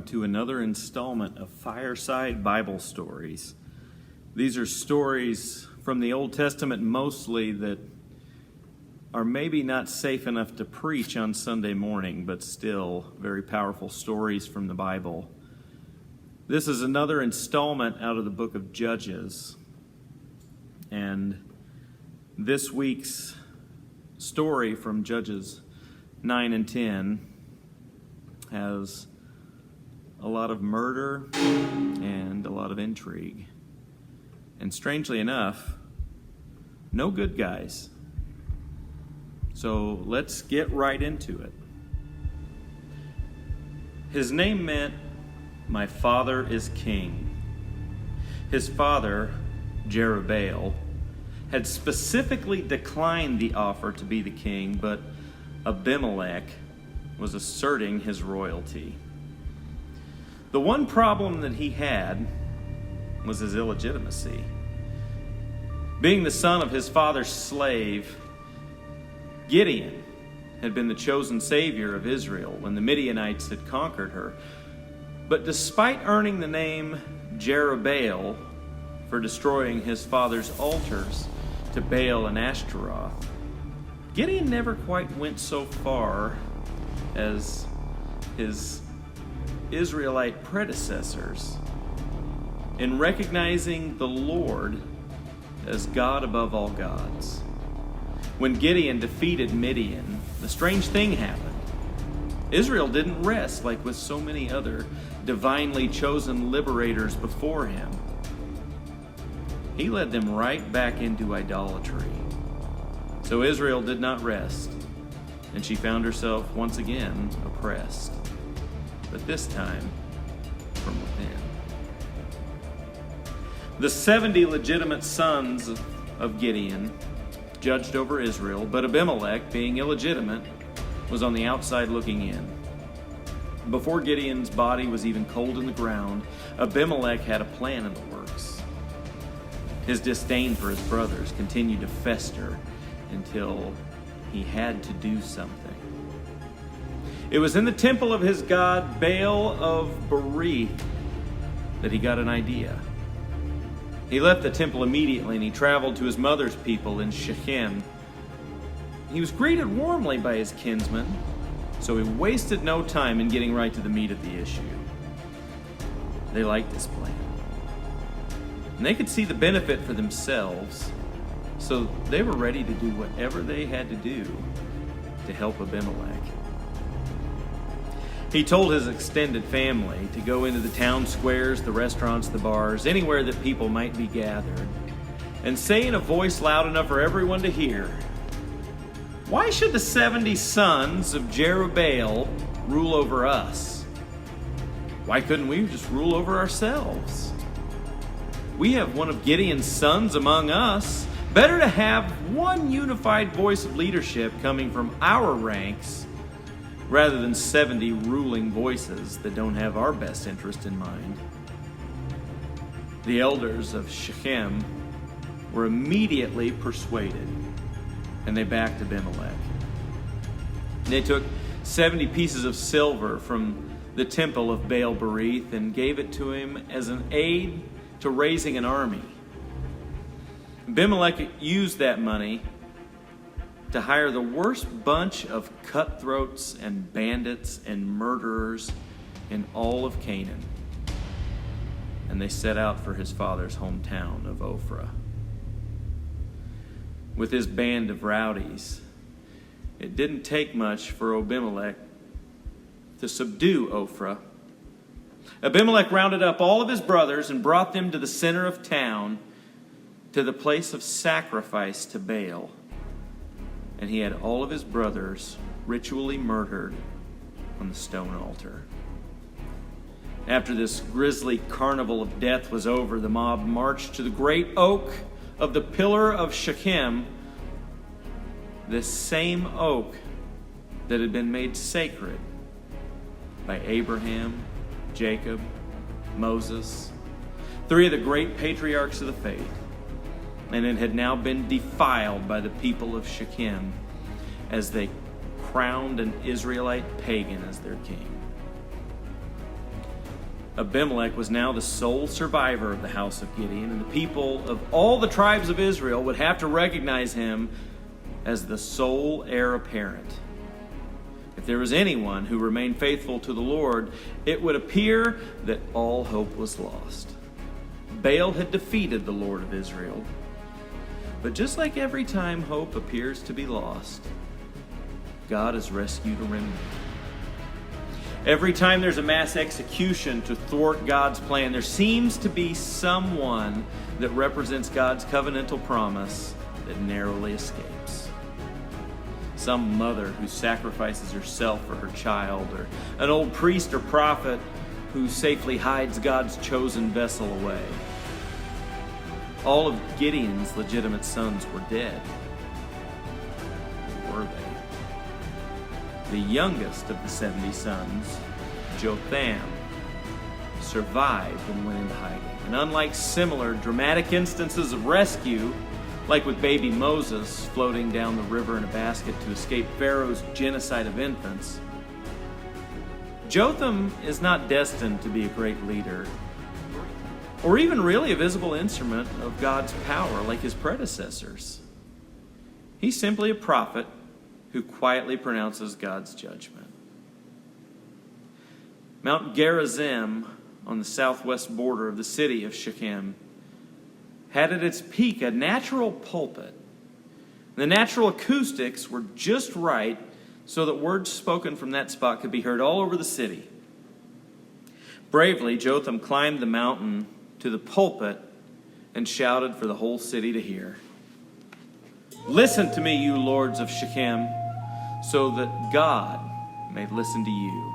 to another installment of Fireside Bible Stories. These are stories from the Old Testament mostly that are maybe not safe enough to preach on Sunday morning, but still very powerful stories from the Bible. This is another installment out of the book of Judges. And this week's story from Judges 9 and 10 has a lot of murder and a lot of intrigue. And strangely enough, no good guys. So let's get right into it. His name meant, "My father is king." His father, Jerubbaal, had specifically declined the offer to be the king, but Abimelech was asserting his royalty. The one problem that he had was his illegitimacy. Being the son of his father's slave, Gideon had been the chosen savior of Israel when the Midianites had conquered her. But despite earning the name Jerubbaal for destroying his father's altars to Baal and Ashtaroth, Gideon never quite went so far as his Israelite predecessors in recognizing the Lord as God above all gods. When Gideon defeated Midian, a strange thing happened. Israel didn't rest like with so many other divinely chosen liberators before him. He led them right back into idolatry. So Israel did not rest, and she found herself once again oppressed, but this time from within. The 70 legitimate sons of Gideon judged over Israel, but Abimelech, being illegitimate, was on the outside looking in. Before Gideon's body was even cold in the ground, Abimelech had a plan in the works. His disdain for his brothers continued to fester until he had to do something. It was in the temple of his god Baal of Berith that he got an idea. He left the temple immediately and he traveled to his mother's people in Shechem. He was greeted warmly by his kinsmen, so he wasted no time in getting right to the meat of the issue. They liked his plan, and they could see the benefit for themselves, so they were ready to do whatever they had to do to help Abimelech. He told his extended family to go into the town squares, the restaurants, the bars, anywhere that people might be gathered, and say in a voice loud enough for everyone to hear, "Why should the 70 sons of Jerubbaal rule over us? Why couldn't we just rule over ourselves? We have one of Gideon's sons among us. Better to have one unified voice of leadership coming from our ranks rather than 70 ruling voices that don't have our best interest in mind." The elders of Shechem were immediately persuaded, and they backed Abimelech. They took 70 pieces of silver from the temple of Baal Berith and gave it to him as an aid to raising an army. Abimelech used that money to hire the worst bunch of cutthroats and bandits and murderers in all of Canaan. And they set out for his father's hometown of Ophrah. With his band of rowdies, it didn't take much for Abimelech to subdue Ophrah. Abimelech rounded up all of his brothers and brought them to the center of town, to the place of sacrifice to Baal. And he had all of his brothers ritually murdered on the stone altar. After this grisly carnival of death was over, the mob marched to the great oak of the pillar of Shechem, this same oak that had been made sacred by Abraham, Jacob, Moses, 3 of the great patriarchs of the faith. And it had now been defiled by the people of Shechem as they crowned an Israelite pagan as their king. Abimelech was now the sole survivor of the house of Gideon, and the people of all the tribes of Israel would have to recognize him as the sole heir apparent. If there was anyone who remained faithful to the Lord, it would appear that all hope was lost. Baal had defeated the Lord of Israel. But just like every time hope appears to be lost, God has rescued a remnant. Every time there's a mass execution to thwart God's plan, there seems to be someone that represents God's covenantal promise that narrowly escapes. Some mother who sacrifices herself for her child, or an old priest or prophet who safely hides God's chosen vessel away. All of Gideon's legitimate sons were dead. Or were they? The youngest of the 70 sons, Jotham, survived and went into hiding. And unlike similar dramatic instances of rescue, like with baby Moses floating down the river in a basket to escape Pharaoh's genocide of infants, Jotham is not destined to be a great leader, or even really a visible instrument of God's power like his predecessors. He's simply a prophet who quietly pronounces God's judgment. Mount Gerizim, on the southwest border of the city of Shechem, had at its peak a natural pulpit. The natural acoustics were just right so that words spoken from that spot could be heard all over the city. Bravely, Jotham climbed the mountain to the pulpit and shouted for the whole city to hear. "Listen to me, you lords of Shechem, so that God may listen to you.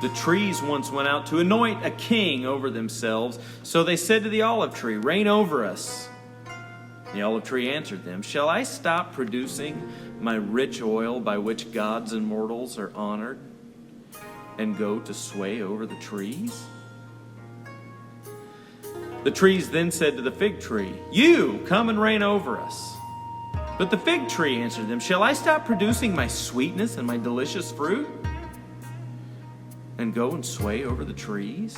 The trees once went out to anoint a king over themselves, so they said to the olive tree, 'Reign over us.' The olive tree answered them, 'Shall I stop producing my rich oil by which gods and mortals are honored, and go to sway over the trees?' The trees then said to the fig tree, 'You, come and reign over us.' But the fig tree answered them, 'Shall I stop producing my sweetness and my delicious fruit, and go and sway over the trees?'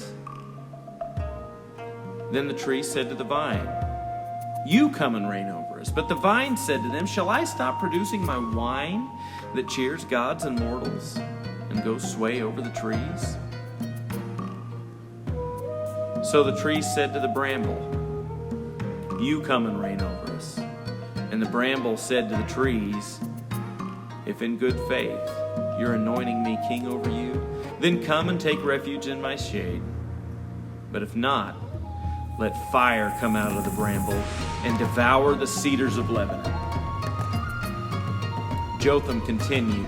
Then the tree said to the vine, 'You come and reign over us.' But the vine said to them, 'Shall I stop producing my wine that cheers gods and mortals, and go sway over the trees?' So the tree said to the bramble, 'You come and reign over us.' And the bramble said to the trees, 'If in good faith you're anointing me king over you, then come and take refuge in my shade. But if not, let fire come out of the bramble and devour the cedars of Lebanon.' Jotham continued,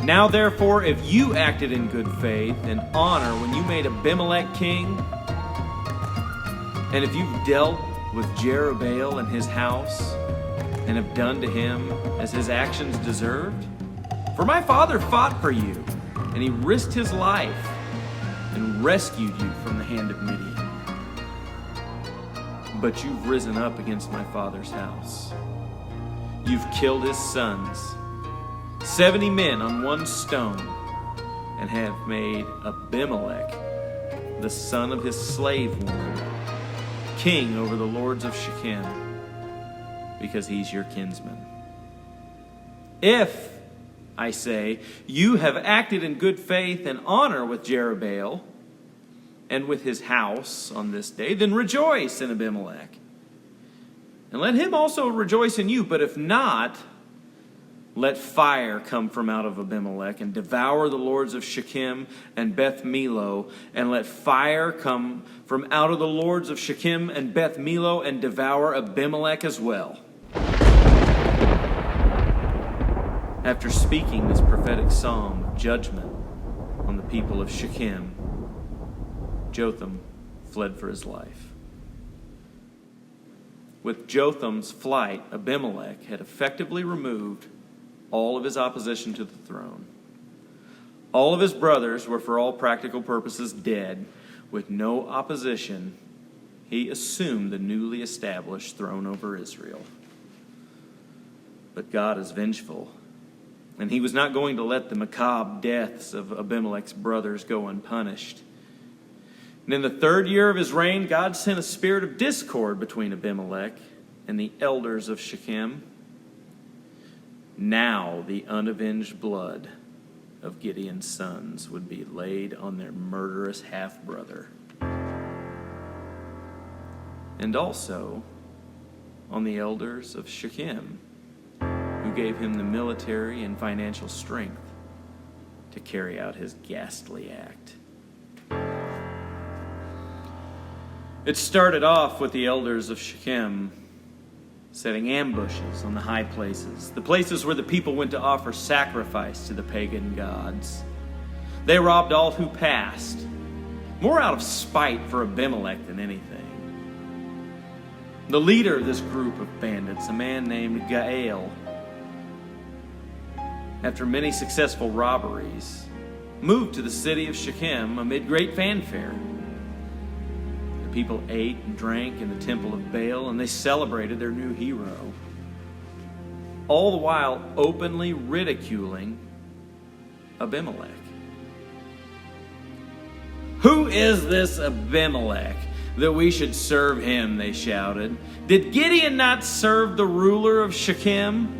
'Now therefore, if you acted in good faith and honor when you made Abimelech king, and if you've dealt with Jerubbaal and his house, and have done to him as his actions deserved, for my father fought for you, and he risked his life and rescued you from the hand of Midian. But you've risen up against my father's house. You've killed his sons, 70 men on one stone, and have made Abimelech, the son of his slave woman, king over the lords of Shechem, because he's your kinsman. If, I say, you have acted in good faith and honor with Jerubbaal and with his house on this day, then rejoice in Abimelech, and let him also rejoice in you. But if not, let fire come from out of Abimelech and devour the lords of Shechem and Beth Millo, and let fire come from out of the lords of Shechem and Beth Millo and devour Abimelech as well.' After speaking this prophetic psalm of judgment on the people of Shechem, Jotham fled for his life. With Jotham's flight, Abimelech had effectively removed all of his opposition to the throne. All of his brothers were, for all practical purposes, dead. With no opposition, he assumed the newly established throne over Israel. But God is vengeful, and he was not going to let the macabre deaths of Abimelech's brothers go unpunished. And in the 3rd year of his reign, God sent a spirit of discord between Abimelech and the elders of Shechem. Now the unavenged blood of Gideon's sons would be laid on their murderous half-brother, and also on the elders of Shechem, who gave him the military and financial strength to carry out his ghastly act. It started off with the elders of Shechem setting ambushes on the high places, the places where the people went to offer sacrifice to the pagan gods. They robbed all who passed, more out of spite for Abimelech than anything. The leader of this group of bandits, a man named Gaal, after many successful robberies, moved to the city of Shechem amid great fanfare. The people ate and drank in the temple of Baal, and they celebrated their new hero, all the while openly ridiculing Abimelech. "Who is this Abimelech that we should serve him?" they shouted. "Did Gideon not serve the ruler of Shechem?"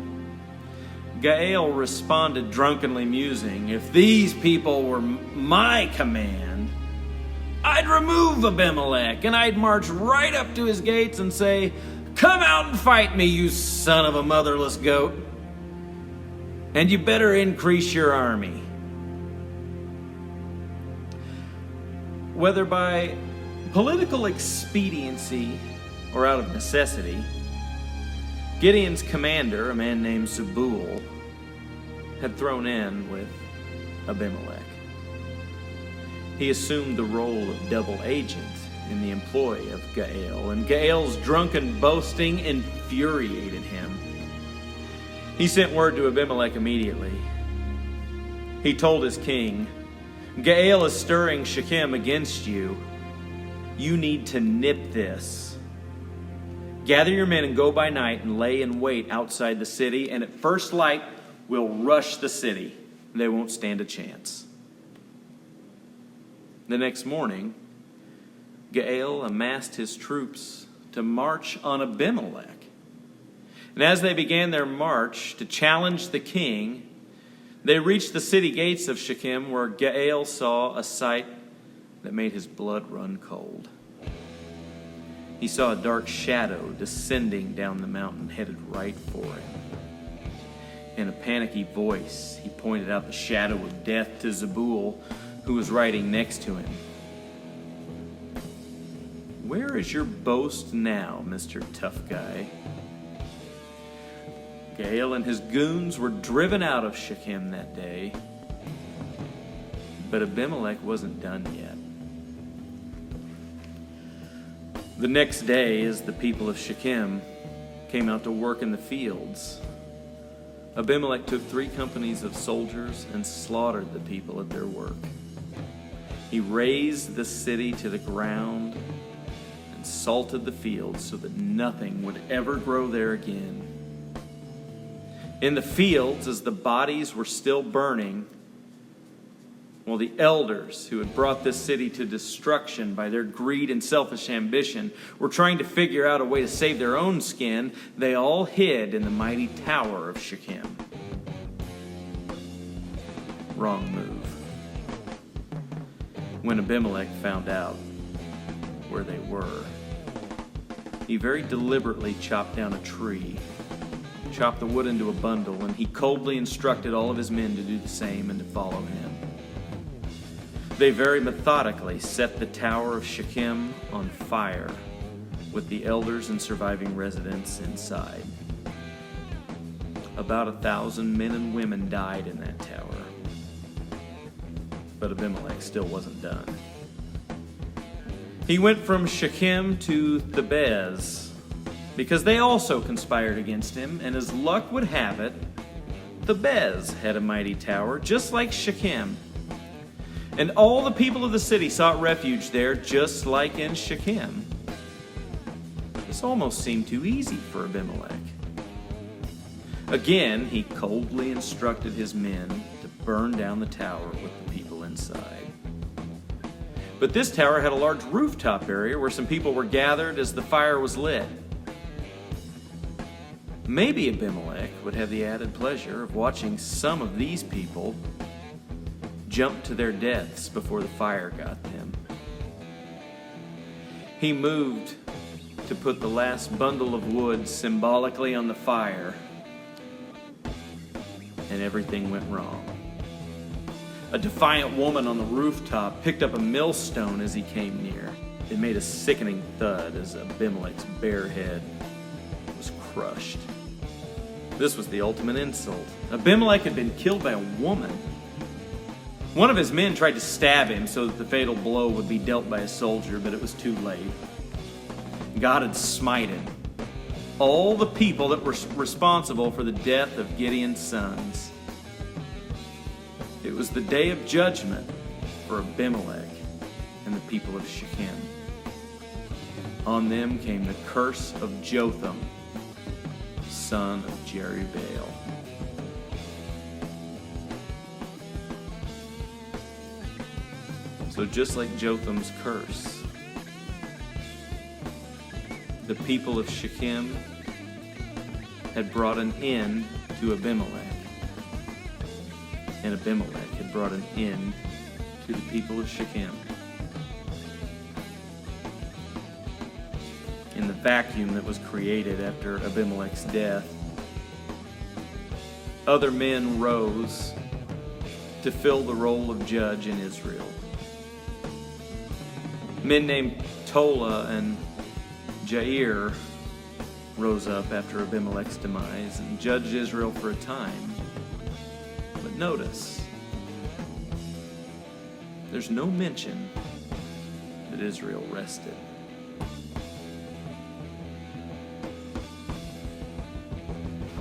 Gaal responded, drunkenly musing, "If these people were my command, I'd remove Abimelech, and I'd march right up to his gates and say, 'Come out and fight me, you son of a motherless goat. And you better increase your army.'" Whether by political expediency or out of necessity, Gideon's commander, a man named Zebul, had thrown in with Abimelech. He assumed the role of double agent in the employ of Gaal, and Gaal's drunken boasting infuriated him. He sent word to Abimelech immediately. He told his king, "Gaal is stirring Shechem against you. You need to nip this. Gather your men and go by night and lay in wait outside the city, and at first light we'll rush the city. They won't stand a chance." The next morning, Gaal amassed his troops to march on Abimelech. And as they began their march to challenge the king, they reached the city gates of Shechem, where Gaal saw a sight that made his blood run cold. He saw a dark shadow descending down the mountain, headed right for him. In a panicky voice, he pointed out the shadow of death to Zebul, who was riding next to him. "Where is your boast now, Mr. Tough Guy?" Gaal and his goons were driven out of Shechem that day, but Abimelech wasn't done yet. The next day, as the people of Shechem came out to work in the fields, Abimelech took 3 companies of soldiers and slaughtered the people at their work. He razed the city to the ground and salted the fields so that nothing would ever grow there again. In the fields, as the bodies were still burning, while the elders who had brought this city to destruction by their greed and selfish ambition were trying to figure out a way to save their own skin, they all hid in the mighty tower of Shechem. Wrong move. When Abimelech found out where they were, he very deliberately chopped down a tree, chopped the wood into a bundle, and he coldly instructed all of his men to do the same and to follow him. They very methodically set the tower of Shechem on fire, with the elders and surviving residents inside. About 1,000 men and women died in that tower. But Abimelech still wasn't done. He went from Shechem to Thebez, because they also conspired against him, and as luck would have it, Thebez had a mighty tower, just like Shechem. And all the people of the city sought refuge there, just like in Shechem. This almost seemed too easy for Abimelech. Again, he coldly instructed his men to burn down the tower with the people inside. But this tower had a large rooftop area where some people were gathered as the fire was lit. Maybe Abimelech would have the added pleasure of watching some of these people jump to their deaths before the fire got them. He moved to put the last bundle of wood symbolically on the fire, and everything went wrong. A defiant woman on the rooftop picked up a millstone as he came near. It made a sickening thud as Abimelech's bare head was crushed. This was the ultimate insult. Abimelech had been killed by a woman. One of his men tried to stab him so that the fatal blow would be dealt by a soldier, but it was too late. God had smited all the people that were responsible for the death of Gideon's sons. It was the day of judgment for Abimelech and the people of Shechem. On them came the curse of Jotham, son of Jerubbaal. So just like Jotham's curse, the people of Shechem had brought an end to Abimelech, and Abimelech had brought an end to the people of Shechem. In the vacuum that was created after Abimelech's death, other men rose to fill the role of judge in Israel. Men named Tola and Jair rose up after Abimelech's demise and judged Israel for a time. But notice, there's no mention that Israel rested.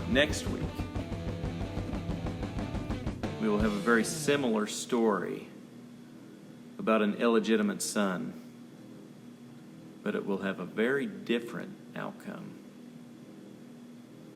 Next week, we will have a very similar story about an illegitimate son, but it will have a very different outcome.